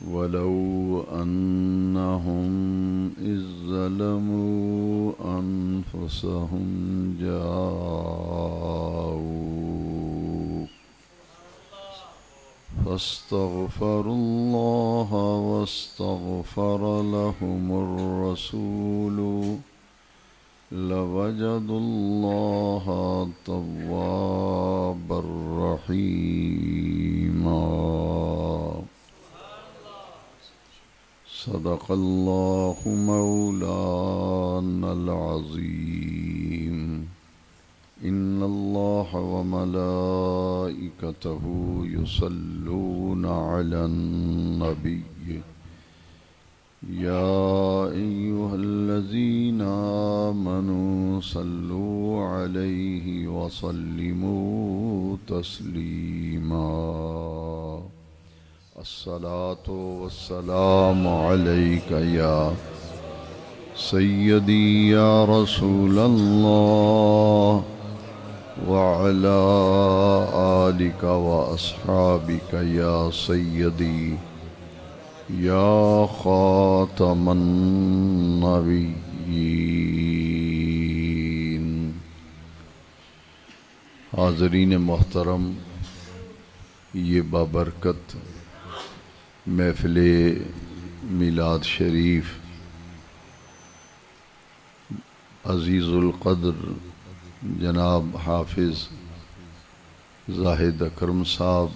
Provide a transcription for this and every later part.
ولو أنهم إذ ظلموا أنفسهم جاءوك فاستغفروا الله واستغفر لهم الرسول لوجدوا الله توابا رحيما صدق الله مولانا العظيم إن الله وملائكته يصلون على النبي يا أيها الذين آمنوا صلوا عليه وسلموا تسليما الصلاة والسلام عليك يا سيدي يا رسول الله وعلى آلك وأصحابك يا سيدي یا خاتم النبیین۔ حاضرین محترم، یہ بابرکت محفل میلاد شریف عزیز القدر جناب حافظ زاہد اکرم صاحب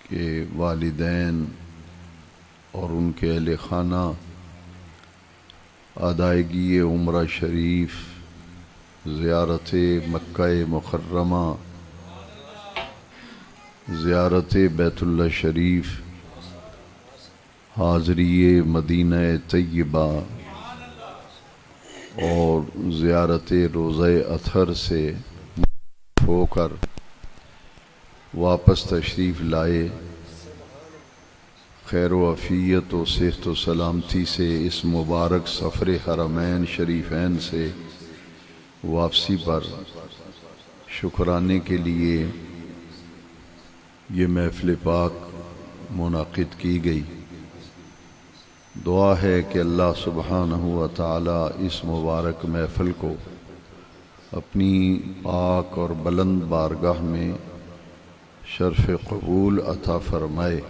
کے والدین اور ان کے اہل خانہ ادائیگی عمرہ شریف، زیارت مکہ مکرمہ، زیارت بیت اللہ شریف، حاضری مدینہ طیبہ اور زیارت روضہ اطہر سے ہو کر واپس تشریف لائے، خیر و عافیت و صحت و سلامتی سے اس مبارک سفر حرمین شریفین سے واپسی پر شکرانے کے لیے یہ محفل پاک منعقد کی گئی۔ دعا ہے کہ اللہ سبحانہ و تعالی اس مبارک محفل کو اپنی پاک اور بلند بارگاہ میں شرف قبول عطا فرمائے،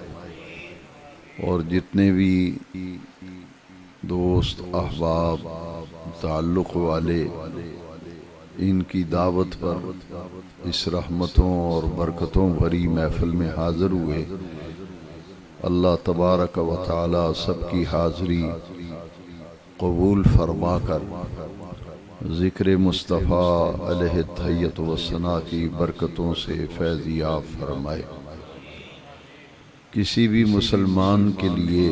اور جتنے بھی دوست احباب تعلق والے ان کی دعوت پر اس رحمتوں اور برکتوں بھری محفل میں حاضر ہوئے، اللہ تبارک و تعالی سب کی حاضری قبول فرما کر ذکر مصطفیٰ علیہ التحیۃ والثناء کی برکتوں سے فیض یاب فرمائے۔ کسی بھی مسلمان کے لیے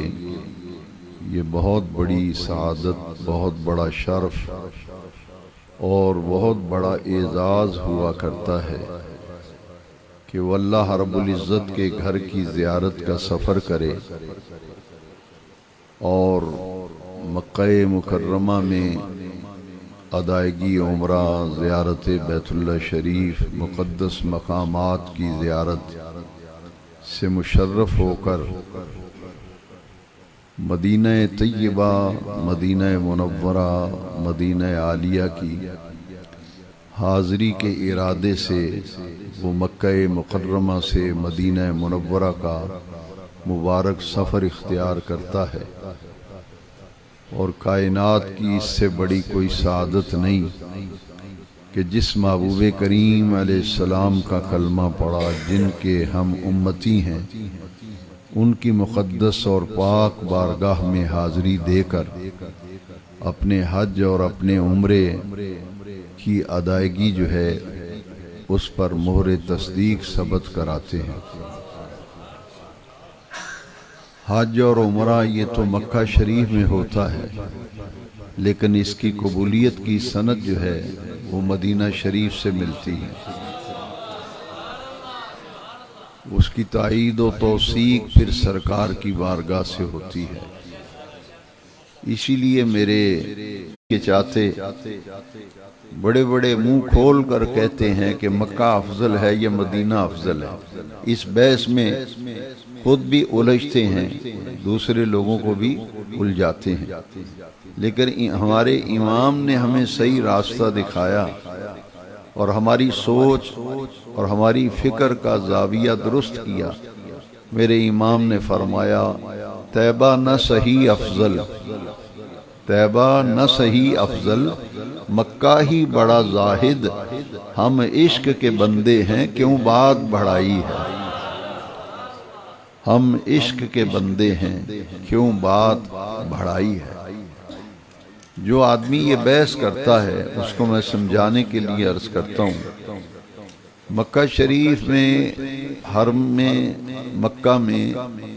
یہ بہت بڑی سعادت، بہت بڑا شرف اور بہت بڑا اعزاز ہوا کرتا ہے کہ وہ اللہ رب العزت کے گھر کی زیارت کا سفر کرے اور مکہ مکرمہ میں ادائیگی عمرہ، زیارت بیت اللہ شریف، مقدس مقامات کی زیارت سے مشرف ہو کر مدینہ طیبہ، مدینہ منورہ، مدینہ عالیہ کی حاضری کے ارادے سے وہ مکہ مکرمہ سے مدینہ منورہ کا مبارک سفر اختیار کرتا ہے، اور کائنات کی اس سے بڑی کوئی سعادت نہیں کہ جس محبوب کریم علیہ السلام کا کلمہ پڑھا، جن کے ہم امتی ہیں، ان کی مقدس اور پاک بارگاہ میں حاضری دے کر اپنے حج اور اپنے عمرے کی ادائیگی جو ہے اس پر مہر تصدیق ثبت کراتے ہیں۔ حج اور عمرہ یہ تو مکہ شریف میں ہوتا ہے، لیکن اس کی قبولیت کی سند جو ہے وہ مدینہ شریف سے ملتی ہے۔ اس کی تائید و توثیق پھر سرکار کی بارگاہ سے ہوتی ہے۔ اسی لیے میرے کے چاہتے بڑے بڑے منہ کھول کر کہتے ہیں کہ مکہ افضل ہے یا مدینہ افضل ہے، اس بحث میں خود بھی الجھتے ہیں، دوسرے لوگوں کو بھی الجھاتے ہیں، لیکن ہمارے امام نے ہمیں صحیح راستہ دکھایا اور ہماری سوچ اور ہماری فکر کا زاویہ درست کیا۔ میرے امام نے فرمایا طیبہ نہ صحیح افضل، طیبہ نہ صحیح افضل، مکہ ہی بڑا زاہد، ہم عشق کے بندے ہیں کیوں بات بڑھائی ہے، ہم عشق کے بندے ہیں کیوں بات بڑھائی ہے۔ جو آدمی یہ بحث کرتا ہے اس کو میں سمجھانے کے لیے عرض کرتا ہوں، مکہ شریف میں، حرم میں، مکہ میں،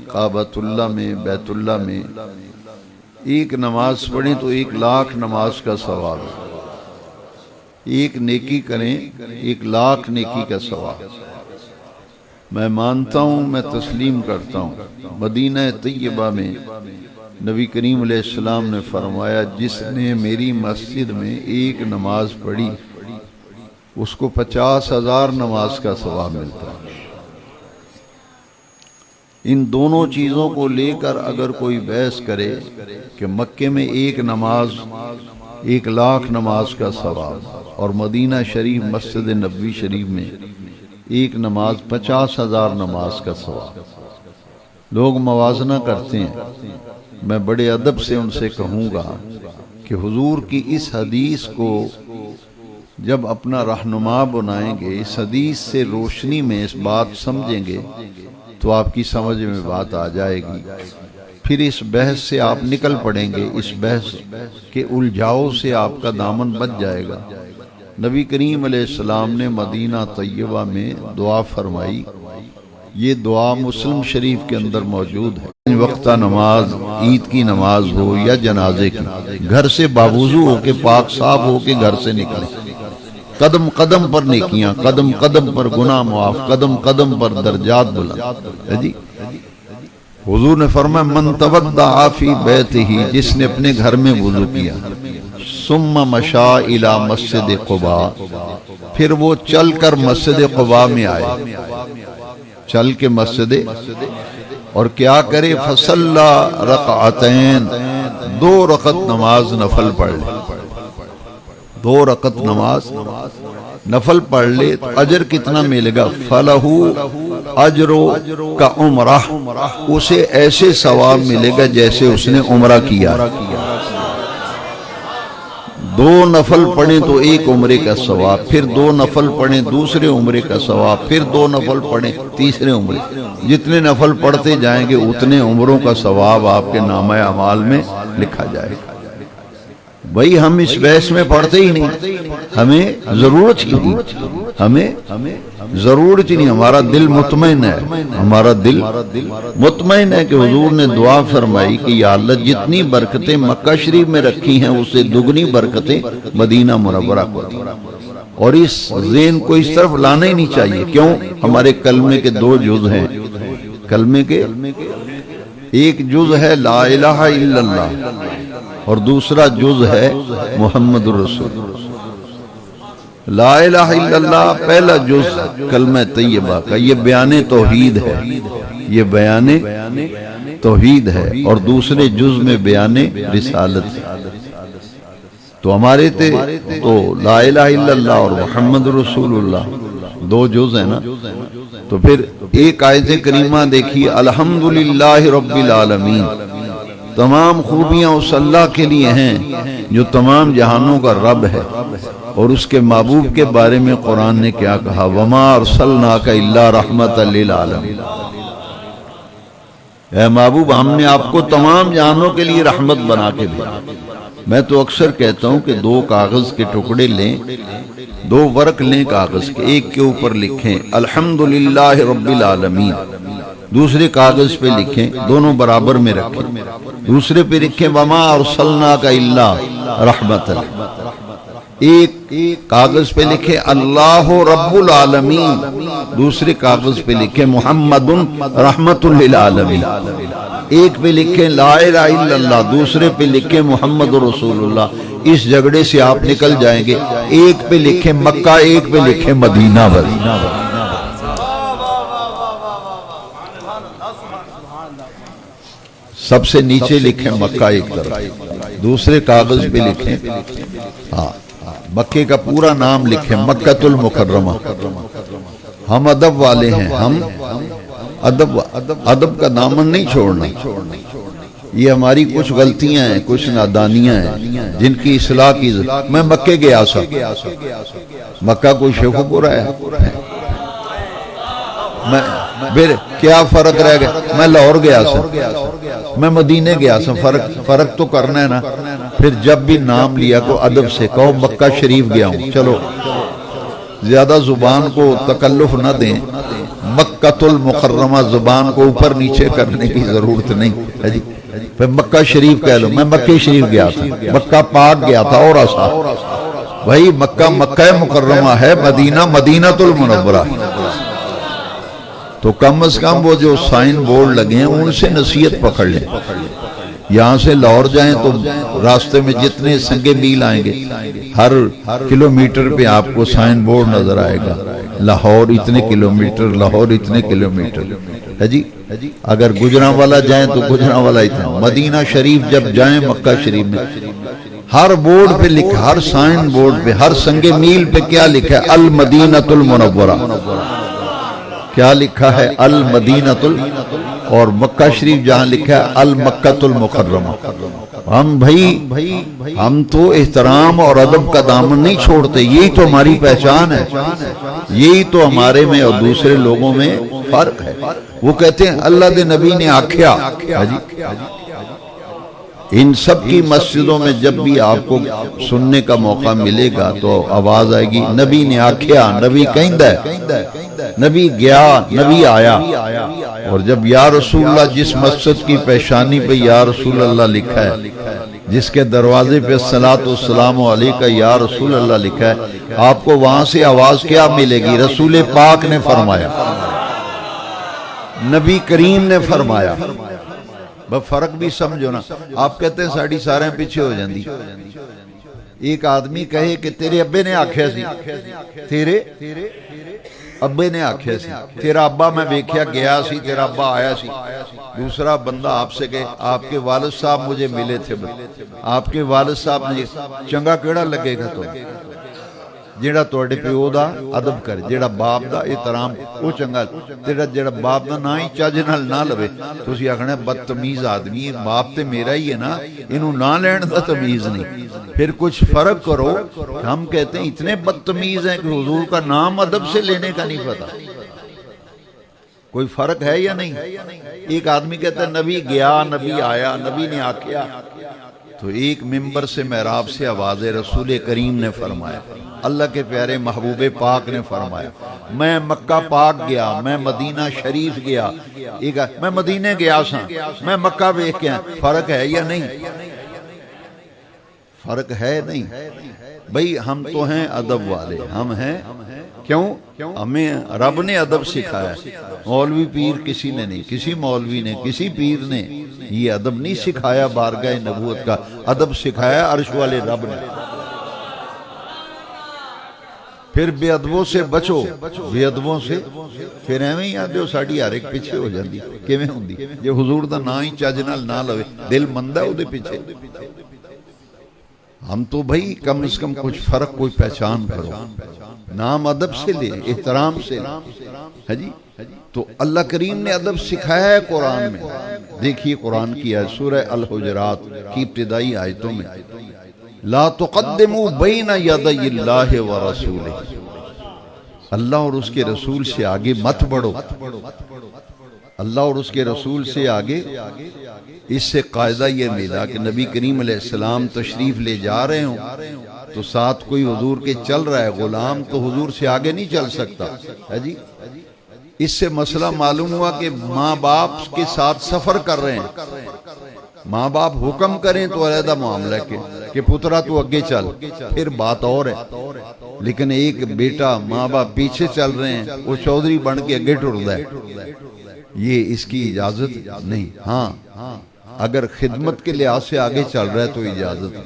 کعبۃ اللہ میں، بیت اللہ میں ایک نماز پڑھیں تو 1,00,000 نماز کا ثواب ہے، ایک نیکی کریں 1,00,000 نیکی کا ثواب۔ میں مانتا ہوں، میں تسلیم کرتا ہوں، مدینہ طیبہ میں نبی کریم علیہ السلام نے فرمایا جس نے میری مسجد میں ایک نماز پڑھی اس کو 50,000 نماز کا ثواب ملتا ہے۔ ان دونوں چیزوں کو لے کر اگر کوئی بحث کرے کہ مکے میں ایک نماز 1,00,000 نماز کا ثواب اور مدینہ شریف مسجد نبوی شریف میں ایک نماز 50,000 نماز کا ثواب، لوگ موازنہ کرتے ہیں۔ میں بڑے ادب سے ان سے کہوں گا کہ حضور کی اس حدیث کو جب اپنا رہنما بنائیں گے، اس حدیث سے روشنی میں اس بات سمجھیں گے تو آپ کی سمجھ میں بات آ جائے گی، پھر اس بحث سے آپ نکل پڑیں گے، اس بحث کے الجھاؤ سے آپ کا دامن بچ جائے گا۔ نبی کریم علیہ السلام نے مدینہ طیبہ میں دعا فرمائی، یہ دعا مسلم شریف کے اندر موجود ہے۔ وقتہ نماز، عید کی نماز ہو یا جنازے کی، گھر سے باوضو ہو کے، پاک صاف ہو کے گھر سے نکلیں، قدم قدم پر نیکیاں، قدم قدم پر گناہ معاف، قدم قدم پر درجات بلند۔ جی حضور نے فرمایا من توضأ فی بیتہ، جس نے اپنے گھر میں وضو کیا، ثم مشى الی مسجد قباء، پھر وہ چل کر مسجد قباء میں آئے، چل کے مسجد اور کیا کرے، فصلی رکعتین، 2 رکعت نماز نفل پڑھ لے، 2 رکعت نماز نفل پڑھ لے تو اجر کتنا ملے گا، فلہ اجر کا عمرہ، اسے ایسے ثواب ملے گا جیسے اس نے عمرہ کیا۔ 2 نفل پڑھیں تو 1 عمرے کا ثواب، پھر 2 نفل پڑھیں دوسرے عمرے کا ثواب، پھر 2 نفل پڑھیں تیسرے عمرے، جتنے نفل پڑھتے جائیں گے اتنے عمروں کا ثواب آپ کے نامہ اعمال میں لکھا جائے گا۔ بھئی ہم اس بحث میں پڑھتے ہی نہیں، ہمیں ضرورت ہی نہیں، ہمیں ضرورت ہی نہیں، ہمارا دل مطمئن ہے، ہمارا دل مطمئن ہے کہ حضور نے دعا فرمائی کہ یا اللہ جتنی برکتیں مکہ شریف میں رکھی ہیں اس سے دگنی برکتیں مدینہ منورہ کو دی، اور اس ذہن کو اس طرف لانا ہی نہیں چاہیے۔ کیوں؟ ہمارے کلمے کے 2 جز ہیں، کلمے کے ایک جز ہے لا الہ الا اللہ اور دوسرا جز ہے محمد الرسول۔ لا الہ الا اللہ پہلا جز کلمہ طیبہ کا، یہ بیان توحید ہے، یہ بیان توحید ہے، اور دوسرے جز میں بیان رسالت ہے۔ تو ہمارے تو لا الہ الا اللہ اور محمد رسول اللہ 2 جز ہیں نا، تو پھر ایک آیت کریمہ دیکھیے، الحمدللہ رب العالمین، تمام خوبیاں اس اللہ کے لیے ہیں جو تمام جہانوں کا رب ہے، اور اس کے محبوب کے بارے میں قرآن نے کیا کہا، وما ارسلناک الا رحمۃ للعالمین، اے محبوب ہم نے آپ کو تمام جہانوں کے لیے رحمت بنا کے بھیجا۔ میں تو اکثر کہتا ہوں کہ 2 کاغذ کے ٹکڑے لیں، 2 ورق لیں کاغذ کے، ایک کے اوپر لکھیں الحمدللہ رب العالمین، دوسرے کاغذ پہ لکھیں، دونوں برابر میں رکھیں، دوسرے پہ لکھیں وما ارسلناک الا رحمۃ، ایک کاغذ پہ لکھے اللہ رب العالمین، دوسرے کاغذ پہ لکھے محمد رحمت للعالمین، ایک پہ لکھے لا الہ الا اللہ، دوسرے پہ لکھے محمد رسول اللہ۔ اس جھگڑے سے آپ نکل جائیں گے۔ ایک پہ لکھے مکہ، ایک پہ لکھے مدینہ بس۔ سب سے نیچے لکھیں مکہ ایک طرف، دوسرے کاغذ پہ لکھیں مکے کا پورا نام لکھیں مکۃ المکرمہ۔ ہم ادب والے ہیں، ہم ادب کا دامن نہیں چھوڑنا۔ یہ ہماری کچھ غلطیاں ہیں، کچھ نادانیاں ہیں جن کی اصلاح کی ضرورت۔ میں مکے گیا سا، مکہ کوئی شیخ و پورا ہے؟ کیا فرق رہ گیا؟ میں لاہور گیا سا، میں مدینے گیا سا، فرق تو کرنا ہے نا۔ پھر جب بھی نام لیا کو ادب سے کہو مکہ شریف گیا ہوں۔ چلو زیادہ زبان کو تکلف نہ دیں، مکۃ المکرمہ زبان کو اوپر نیچے کرنے کی ضرورت نہیں ہے جی۔ پھر مکہ شریف کہہ لو، میں مکہ شریف گیا تھا، مکہ پاک گیا تھا اور ایسا بھائی مکہ مکہ مکرمہ ہے، مدینہ مدینۃ المنورہ۔ تو کم از کم وہ جو سائن بورڈ لگے ہیں ان سے نصیحت پکڑ لیں۔ یہاں سے لاہور جائیں تو راستے میں جتنے سنگے میل آئیں گے، ہر کلومیٹر پہ آپ کو سائن بورڈ نظر آئے گا، لاہور اتنے کلومیٹر، لاہور اتنے کلومیٹر ہے جی۔ اگر گجرانوالا جائیں تو گجرانوالا اتنا۔ مدینہ شریف جب جائیں مکہ شریف میں ہر بورڈ پہ لکھا، ہر سائن بورڈ پہ، ہر سنگے میل پہ کیا لکھا ہے؟ المدینۃ المنورہ۔ کیا لکھا ہے؟ المدینۃ اور مکہ شریف جہاں لکھا ہے المکۃ المکرمہ۔ ہم تو احترام اور ادب کا دامن نہیں چھوڑتے، یہی تو ہماری پہچان ہے، یہی تو ہمارے میں اور دوسرے لوگوں میں فرق ہے۔ وہ کہتے ہیں اللہ دے نبی نے آکھیا جی۔ ان سب کی مسجدوں میں جب بھی آپ کو سننے کا موقع ملے گا تو آواز آئے گی نبی نے آکھیا، نبی کہندا ہے، نبی گیا، نبی آیا۔ اور جب یا رسول اللہ جس مسجد کی پیشانی پہ یا رسول اللہ لکھا ہے، جس کے دروازے پہ الصلاۃ والسلام علیک یا رسول اللہ لکھا ہے، آپ کو وہاں سے آواز کیا ملے گی؟ رسول پاک نے فرمایا، نبی کریم نے فرمایا۔ فرق بھی سمجھو نا۔ آپ کہتے ہیں ساڑی سارے پیچھے ہو جاندی۔ ایک آدمی کہے کہ تیرے ابے نے آکھیا سی، تیرے ابے نے آکھیا سی، تیرا ابا میں ویکھیا گیا سی، تیرا ابا آیا سی۔ دوسرا بندہ آپ سے کہے آپ کے والد صاحب مجھے ملے تھے، آپ کے والد صاحب نے چنگا کیڑا لگے گا؟ تو جیڑا توڑے پیو دا ادب کرے، جیڑا باپ دا احترام وہ چنگا، جیڑا باپ دا نہ ہی چج نال نہ لوے تسی آکھنا بدتمیز آدمی ہے، باپ تے میرا ہی ہے نا، انہوں نہ لین دا تمیز نہیں۔ پھر کچھ فرق کرو۔ ہم کہتے ہیں اتنے بدتمیز ہیں کہ حضور کا نام ادب سے لینے کا نہیں پتا۔ کوئی فرق ہے یا نہیں؟ ایک آدمی کہتا ہے نبی گیا، نبی آیا، نبی نے آکھیا، تو ایک ممبر سے محراب سے آواز ہے رسول کریم نے فرمایا، اللہ کے پیارے محبوب پاک نے فرمایا، میں مکہ پاک گیا، میں مدینہ شریف گیا، میں مدینہ گیا سا، میں مکہ بیک گیا۔ فرق ہے یا نہیں؟ فرق ہے نہیں بھئی۔ ہم تو ہیں ادب والے، ہم ہیں کیوں؟ ہمیں رب نے ادب سکھایا، مولوی پیر کسی نے نہیں، کسی مولوی نے، کسی پیر نے یہ ادب نہیں سکھایا، بارگاہ نبوت کا ادب سکھایا عرش والے رب نے۔ پھر بے ادبوں سے بچو، بے ادبوں سے پھر ایویں ہی آدھے ہو ساڑی ہر ایک پیچھے ہو جاندی، کیویں ہوندی؟ جے حضور دا نا ہی چج نال نہ لوے، دل مندا ہے اودے پیچھے۔ ہم تو بھائی کم از کم کچھ فرق کوئی پہچان کرو، نام ادب سے لے، احترام سے ہے جی۔ تو اللہ کریم نے ادب سکھایا ہے قرآن میں۔ دیکھیے قرآن کی آیت سورہ الحجرات کی ابتدائی آیتوں میں، لا تقدموا بین یدی اللہ ورسولہ، اللہ اور اس کے رسول سے آگے مت بڑھو، اللہ اور اس کے رسول سے آگے۔ اس سے قاعدہ یہ ملا کہ نبی کریم علیہ السلام تشریف لے جا رہے ہوں تو ساتھ کوئی حضور کے چل رہا ہے، غلام تو حضور سے آگے نہیں چل سکتا ہے جی۔ اس سے مسئلہ معلوم ہوا کہ ماں باپ کے ساتھ سفر کر رہے ہیں، ماں باپ حکم کریں تو علیحدہ معاملہ کے کہ پترا تو اگے چل، پھر بات اور ہے، لیکن ایک بیٹا ماں باپ پیچھے چل رہے ہیں، وہ چودھری بن کے اگے ٹردا ہے، یہ اس کی اجازت نہیں۔ ہاں اگر خدمت کے لحاظ سے آگے چل رہا ہے تو اجازت۔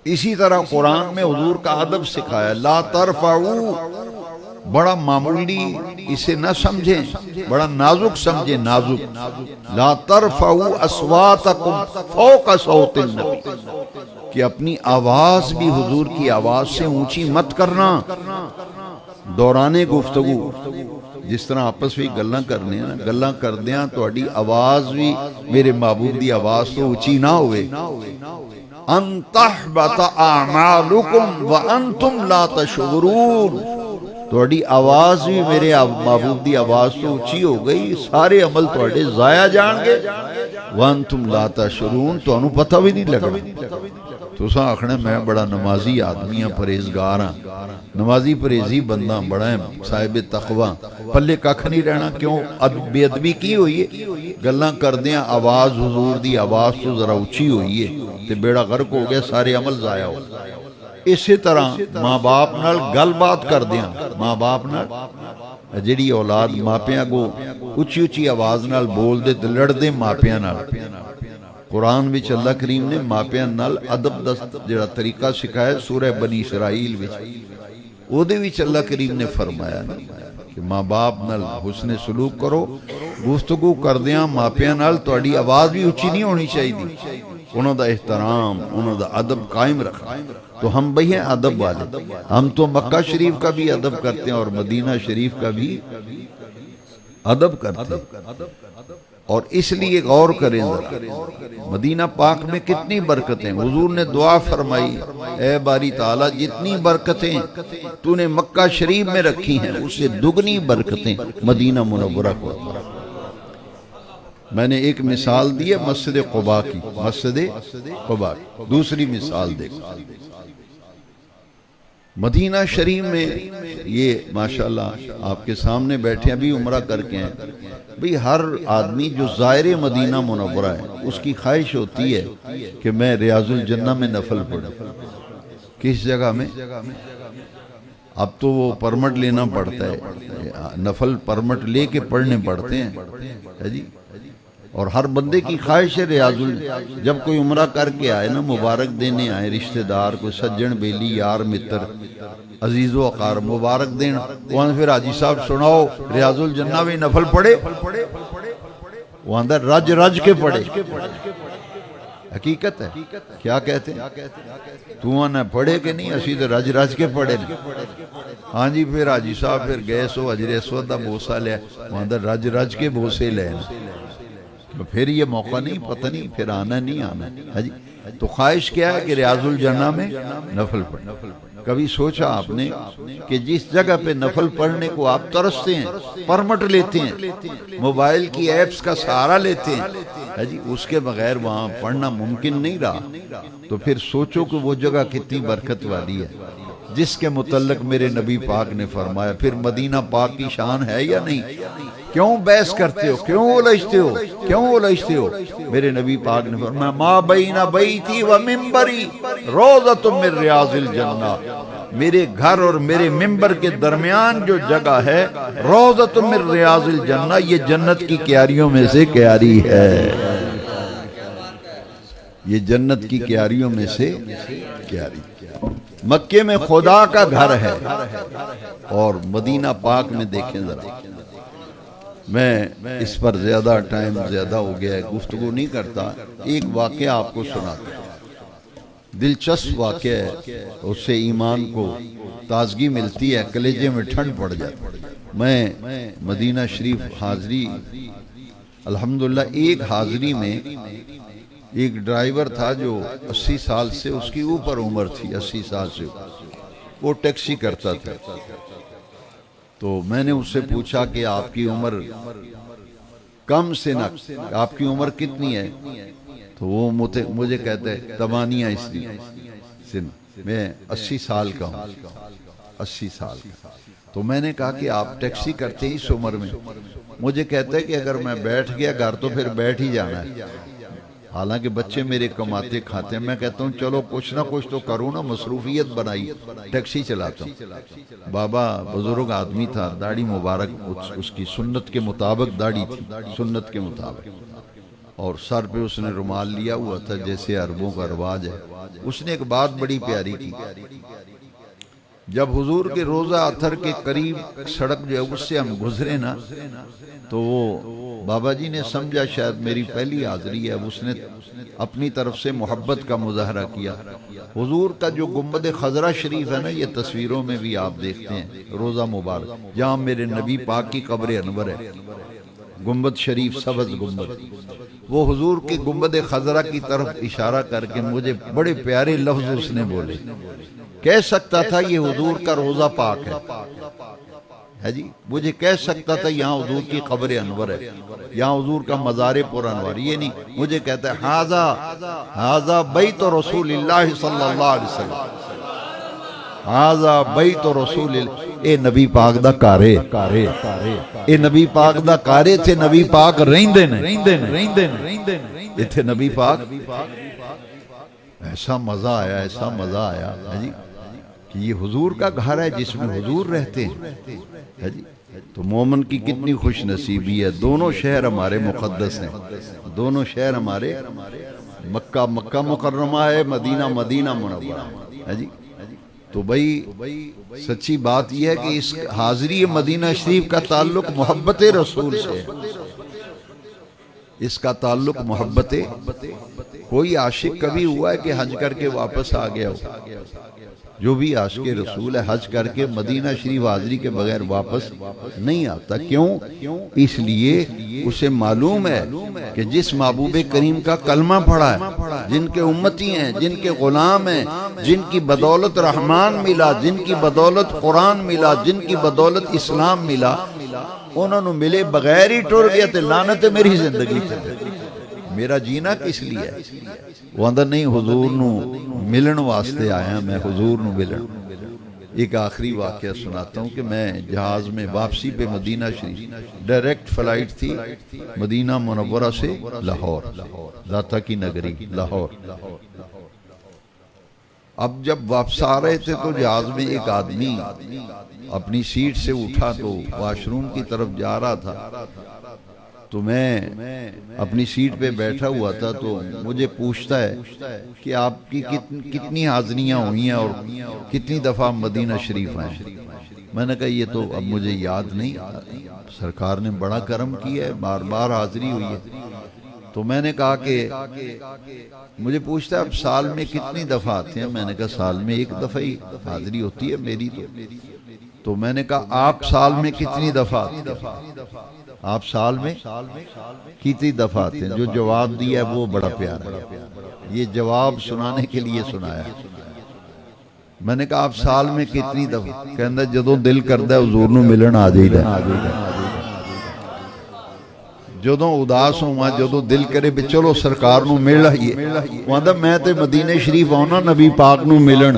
اسی طرح قرآن میں حضور کا ادب سکھایا، لا ترفعوا، بڑا معمولی اسے نہ سمجھیں، بڑا نازک سمجھیں، نازک، لا ترفعوا اصواتکم فوق صوت النبی، کہ اپنی آواز بھی حضور کی آواز سے اونچی مت کرنا دوران گفتگو۔ جس طرح آپس میں گلاں کرنے ہیں نا، گلاں کردیاں تہاڈی آواز بھی میرے محبوب دی آواز تو اونچی نہ ہوئے، ان تحبط اعمالکم وانتم لا تشعرون، تہاڈی آواز بھی میرے محبوب دی آواز تو اونچی ہو گئی، سارے عمل تہاڈے ضائع جان گے، وانتم لا تشعرون، تانوں پتہ بھی نہیں لگنا۔ تساں آکھنا میں بڑا نمازی آدمی ہاں، پرہیزگار ہاں، نمازی پرہیزی بندہ بڑا ہے، صاحب تقوی، پلے ککھ نہیں رہنا، کیوں بے ادبی کی ہوئی ہے، گلاں کردیاں آواز حضور دی آواز تو ذرا اونچی ہوئی ہے تے بیڑا غرق ہو گیا، سارے عمل ضائع ہو۔ اسی طرح ماں باپ نال گل بات کردیاں، ماں باپ نال جڑی اولاد ماپیاں کو اونچی اونچی آواز نال بول دے تے لڑ دے ماپیاں نال، قرآن وچ اللہ کریم نے ماپیاں نال ادب دا جڑا طریقہ سکھایا سورہ بنی اسرائیل وچ، او دے وچ اللہ کریم نے فرمایا کہ ماں باپ نال حسن سلوک کرو، گفتگو کردیاں ماپیاں نال تہاڈی آواز بھی اونچی نہیں ہونی چاہیے، انہوں دا احترام، انہوں دا ادب قائم رکھنا۔ تو ہم بھئی ہیں ادب والے، ہم تو مکہ شریف کا بھی ادب کرتے ہیں اور مدینہ شریف کا بھی ادب کرتے ہیں، اور اس لیے غور کریں ذرا، مدینہ پاک میں کتنی برکتیں، حضور نے دعا فرمائی، اے باری تعالیٰ جتنی برکتیں تو نے مکہ شریف میں رکھی ہیں اس سے دگنی برکتیں مدینہ منورہ کو۔ میں نے ایک مثال دی ہے مسجد قباء کی، مسجد قباء، دوسری مثال دیکھو، مدینہ شریف میں یہ ماشاءاللہ آپ کے سامنے بیٹھے ابھی عمرہ کر کے ہیں، بھئی ہر آدمی جو زائر مدینہ منورہ ہے اس کی خواہش ہوتی ہے کہ میں ریاض الجنہ میں نفل پڑھوں۔ کس جگہ میں؟ اب تو وہ پرمٹ لینا پڑتا ہے، نفل پرمٹ لے کے پڑھنے پڑتے ہیں جی، اور ہر بندے کی خواہش ہے ریاض جب کوئی عمرہ کر کے آئے نا، مبارک دینے آئے رشتہ دار، کوئی سجن بیلی یار متر عزیز و اقارب مبارک دین، وہاں پھر حاجی صاحب سناؤ ریاض الجنہ میں نفل پڑھے، وہاں در رج رج کے پڑھے، حقیقت ہے، کیا کہتے ہیں تو وہاں نہ پڑھے کہ نہیں، اسی تو رج رج کے پڑھے۔ ہاں جی پھر حاجی صاحب پھر گئے سو حجر اسود دا بوسہ لیا، وہاں در رج رج کے بوسے لے، تو پھر یہ موقع نہیں، پتہ نہیں پھر آنا نہیں آنا ہے جی۔ تو خواہش کیا ہے کہ ریاض الجنہ میں نفل پڑھیں۔ کبھی سوچا آپ نے کہ جس جگہ پہ نفل پڑھنے کو آپ ترستے ہیں، پرمٹ لیتے ہیں، موبائل کی ایپس کا سہارا لیتے ہیں جی، اس کے بغیر وہاں پڑھنا ممکن نہیں رہا، تو پھر سوچو کہ وہ جگہ کتنی برکت والی ہے جس کے متعلق میرے نبی پاک نے فرمایا۔ پھر مدینہ پاک کی شان ہے یا نہیں؟ کیوں بحث کرتے ہو، کیوں الجھتے ہو، کیوں الجھتے ہو؟ میرے نبی پاک نے فرمایا ما بین بیتی و منبری روضۃ من ریاض الجنہ، میرے گھر اور میرے منبر کے درمیان جو جگہ ہے روضۃ من ریاض الجنہ، یہ جنت کی کیاریوں میں سے کیاری ہے، یہ جنت کی کیاریوں میں سے کیاری۔ مکے میں خدا کا گھر ہے اور مدینہ پاک میں دیکھیں ذرا، میں اس پر زیادہ ٹائم زیادہ ہو گیا ہے، گفتگو نہیں کرتا، ایک واقعہ آپ کو سناتا ہوں، دلچسپ واقعہ ہے، اس سے ایمان کو تازگی ملتی ہے، کلیجے میں ٹھنڈ پڑ جاتی۔ میں مدینہ شریف حاضری، الحمدللہ ایک حاضری میں ایک ڈرائیور تھا جو 80 سال سے اس کی اوپر عمر تھی، 80 سال سے وہ ٹیکسی کرتا تھا، تو میں نے اس سے پوچھا کہ آپ کی عمر کم سے نہ، آپ کی عمر کتنی ہے؟ تو وہ مجھے کہتا ہے 88 میں 80 سال کا ہوں، 80 سال کا۔ تو میں نے کہا کہ آپ ٹیکسی کرتے ہیں اس عمر میں؟ مجھے کہتا ہے کہ اگر میں بیٹھ گیا گھر تو پھر بیٹھ ہی جانا ہے، حالانکہ بچے میرے کماتے کھاتے ہیں، میں کہتا ہوں چلو کچھ نہ کچھ تو کروں نا، مصروفیت بنائی، ٹیکسی چلاتا ہوں۔ بابا بزرگ آدمی تھا، داڑھی مبارک اس کی سنت کے مطابق داڑھی تھی، سنت کے مطابق، اور سر پہ اس نے رومال لیا ہوا تھا جیسے عربوں کا رواج ہے۔ اس نے ایک بات بڑی پیاری کی، جب حضور کے روضہ اطہر کے قریب سڑک جو ہے اس سے ہم گزرے نا، تو وہ بابا جی نے سمجھا شاید میری پہلی حاضری ہے، اس نے اپنی طرف سے محبت کا مظاہرہ کیا۔ حضور کا جو گنبد خضرا شریف ہے نا، یہ تصویروں میں بھی آپ دیکھتے ہیں، روضہ مبارک جہاں میرے نبی پاک کی قبر انور ہے، گنبد شریف، سبز گنبد، وہ حضور کے گنبد خضرا کی طرف اشارہ کر کے مجھے بڑے پیارے لفظ اس نے بولے۔ کہہ سکتا تھا یہ حضور کا روضہ پاک ہے جی، مجھے کہہ سکتا تھا یہاں حضور کی قبر انور ہے، یہاں حضور کا مزار پر انور، یہ نہیں، مجھے کہتا ہے ہذا بیت رسول اللہ صلی اللہ علیہ وسلم، ہذا بیت رسول اللہ، اے نبی پاک دا کارے، اے نبی پاک دا کارے تھے، نبی پاک رہندے نے، اتھے نبی پاک۔ ایسا مزہ آیا، ایسا مزہ آیا جی کہ یہ حضور کا گھر ہے جس میں حضور رہتے ہیں جی۔ تو مومن کی کتنی خوش نصیبی ہے، دونوں شہر ہمارے مقدس ہیں، دونوں شہر ہمارے، مکہ مکہ مکرمہ ہے، مدینہ مدینہ منورہ ہے جی۔ تو بھائی سچی بات یہ ہے کہ اس حاضری مدینہ شریف کا تعلق محبت رسول سے ہے، اس کا تعلق محبت، کوئی عاشق کبھی ہوا ہے کہ حج کر کے واپس آ گیا ہو؟ جو بھی عاشق رسول ہے حج کر کے مدینہ شریف حاضری کے بغیر واپس نہیں آتا۔ کیوں؟ اس لیے اسے معلوم ہے کہ جس محبوب کریم کا کلمہ پڑھا ہے، جن کے امتی ہیں، جن کے غلام ہیں، جن کی بدولت رحمان ملا، جن کی بدولت قرآن ملا، جن کی بدولت اسلام ملا، انہوں نے ملے بغیر ہی ٹر گیا تے لعنت میری زندگی تے، میرا جینا کس لیے ہے؟ وہ اندر نہیں، حضور نو ملن واسطے آیا، میں حضور نو ملن۔ ایک آخری واقعہ سناتا ہوں کہ میں جہاز میں واپسی پہ مدینہ شریف، ڈائریکٹ فلائٹ تھی مدینہ منورہ سے لاہور، داتا کی نگری لاہور۔ اب جب واپس آ رہے تھے تو جہاز میں ایک آدمی اپنی سیٹ سے اٹھا تو واش روم کی طرف جا رہا تھا، تو میں اپنی سیٹ پہ بیٹھا ہوا تھا، تو مجھے پوچھتا ہے کہ آپ کی کتنی حاضریاں ہوئی ہیں اور کتنی دفعہ مدینہ شریف آئے؟ میں نے کہا یہ تو اب مجھے یاد نہیں، سرکار نے بڑا کرم کیا ہے، بار بار حاضری ہوئی ہے۔ تو میں نے کہا کہ مجھے پوچھتا ہے اب سال میں کتنی دفعہ آتے ہیں؟ میں نے کہا سال میں ایک دفعہ ہی حاضری ہوتی ہے میری تو میں نے کہا آپ سال میں کتنی دفعہ آتے ہیں؟ آپ سال میں کتنی دفعہ آتے ہیں؟ جو جواب دیا ہے وہ بڑا پیارا ہے، یہ جواب سنانے کے لیے سنایا۔ میں نے کہا آپ سال میں کتنی دفعہ؟ کہندا جدوں دل کردا ہے حضور نو ملن آ جائیدا، جدوں اداس ہوا، جدوں دل کرے بھی چلو سرکار نو مل لائیے، وہاں میں تے مدینے شریف آنا نبی پاک نو ملن،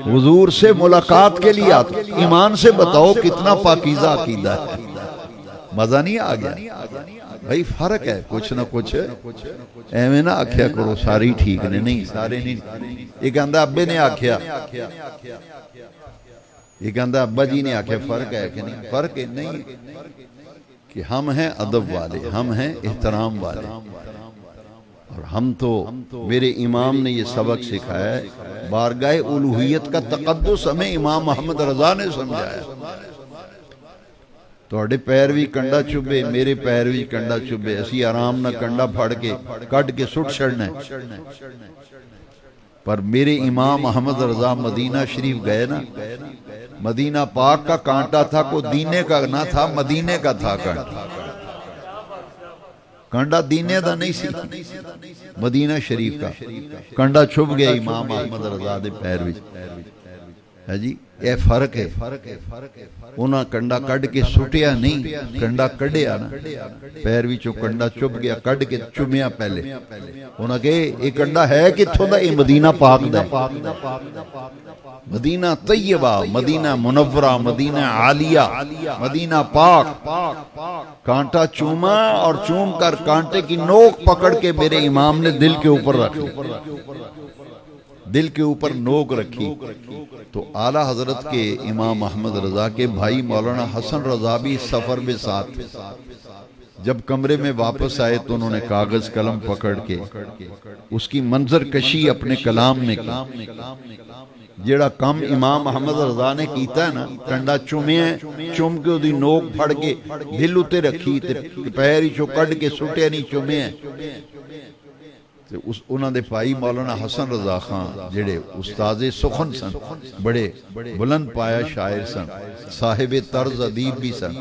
حضور سے ملاقات کے لیے آتا۔ ایمان سے بتاؤ کتنا پاکیزہ عقیدہ ہے، مزہ نہیں آ گیا؟ بھائی فرق ہے کچھ نہ کچھ، ایویں نہ آکھیا کرو ساری ٹھیک نے، نہیں سارے نہیں۔ یہ کہندا ابے نے آکھیا، یہ کہندا ابا جی نے آکھیا، فرق ہے کہ نہیں؟ فرق ہے نہیں کہ ہم ہیں ادب والے، ہم ہیں احترام والے، اور ہم تو میرے امام نے یہ سبق سکھایا ہے، بارگاہ الوہیت کا تقدس ہمیں امام محمد رضا نے سمجھایا۔ تواڈے پیر بھی کنڈا چبے، میرے پیر بھی کنڈا چبے، اسی آرام نہ کنڈا پھڑ کے کٹ کے سٹ چھڑنا ہے، پر میرے امام محمد رضا مدینہ شریف گئے نا، مدینہ پاک کا کانٹا تھا، کوئی دینے کا نہ تھا، مدینے کا تھا کانٹا، کنڈا دینے دا نہیں سی، مدینہ شریف کا کنڈا چھپ گیا امام محمد رضا دے پیر وچ ہے جی۔ اے فرق ہے، انہاں کنڈا کڈ کے سٹیا نہیں، کنڈا کڈیا نا، پیر وچوں کنڈا چپ گیا، کڈ کے چومیا پہلے، انہاں کہ یہ کنڈا ہے کتھوں دا؟ یہ مدینہ پاک دا ہے۔ مدینہ طیبہ، مدینہ منورہ، مدینہ عالیہ، مدینہ پاک۔ کانٹا چوما اور چوم کر کانٹے کی نوک پکڑ کے میرے امام نے دل کے اوپر رکھ لی، دل کے اوپر نوک رکھی۔ تو اعلیٰ حضرت کے امام احمد رضا کے بھائی مولانا حسن رضا بھی سفر میں ساتھ تھے۔ جب کمرے میں واپس آئے تو انہوں نے کاغذ قلم پکڑ کے اس کی منظر کشی اپنے کلام میں کی۔ جیڑا کم امام احمد رضا نے کیتا ہے نا، کنڈا چومیا چوم کے دی نوک پھڑ کے دل اتے رکھی تے پیر چو کڈ کے سٹیا نہیں چومیا۔ انہاں دے بھائی مولانا حسن رضا خان جڑے استاد سخن سن، بڑے بلند پایا شاعر سن، صاحب طرز ادیب بھی سن۔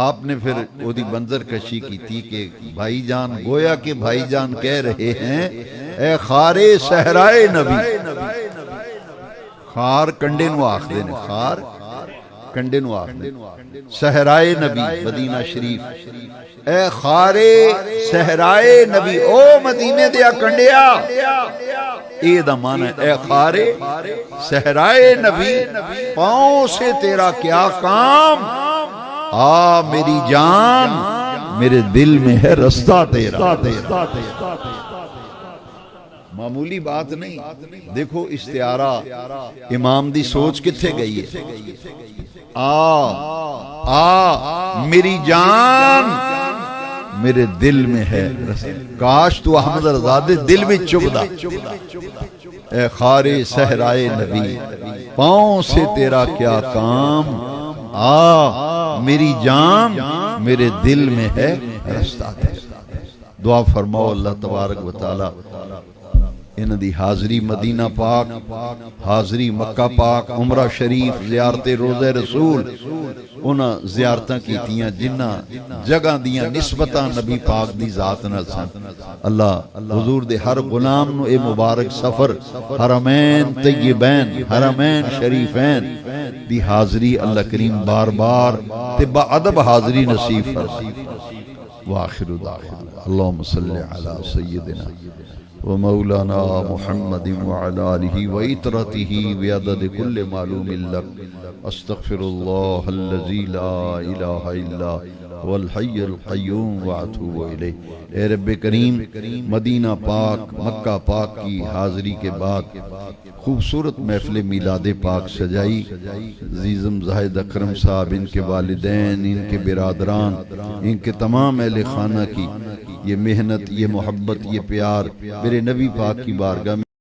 آپ نے پھر وہ دی منظر کشی کی تھی کہ بھائی جان، گویا کہ بھائی جان کہہ رہے ہیں اے خارے صحرائے نبی، خار کنڈے نو آخ دینے، خار کنڈے نو آخ دینے، صحرائے نبی مدینہ شریف، اے خارے صحرائے نبی، او مدینے دیا کنڈیا، اے دا معنی اے خارے صحرائے نبی، پاؤں سے تیرا کیا کام، آ میری جان میرے دل میں ہے رستہ تیرا۔ معمولی بات نہیں، دیکھو استعارہ امام دی سوچ کتھے گئی ہے۔ میری جان میرے دل میں ہے، کاش تو احمد رضا دے دل میں چبدا، اے خارے صحرائے نبی، پاؤں سے تیرا کیا کام، میری جان میرے دل میں ہے رستہ تیرا۔ دعا فرماؤ اللہ تبارک و تعالی انہاں دی حاضری مدینہ پاک، حاضری مکہ پاک، عمرہ شریف، زیارت روضہ رسول، انہاں زیارتاں کیتیاں جنہ جگہ دیاں نسبتاں نبی پاک دی ذات نال سن۔ اللہ حضور دے ہر غلام نو اے مبارک سفر حرمین طیبین، حرمین شریفین دی حاضری اللہ کریم بار بار تے با ادب حاضری نصیب فرمائے۔ وآخر دعوانا اللہم صلی علی سیدنا ومولانا محمد وعلى آله وإطرته بعدد كل معلوم لك استغفر الله الذي لا إله إلا هو الحي القيوم وأتوب إليه۔ اے رب کریم، مدینہ پاک مکہ پاک کی حاضری کے بعد خوبصورت محفل میلاد پاک سجائی، عزیزم زاہد اکرم صاحب، ان کے والدین، ان کے برادران، ان کے تمام اہل خانہ کی یہ محنت، یہ محبت، یہ پیار میرے نبی پاک کی بارگاہ میں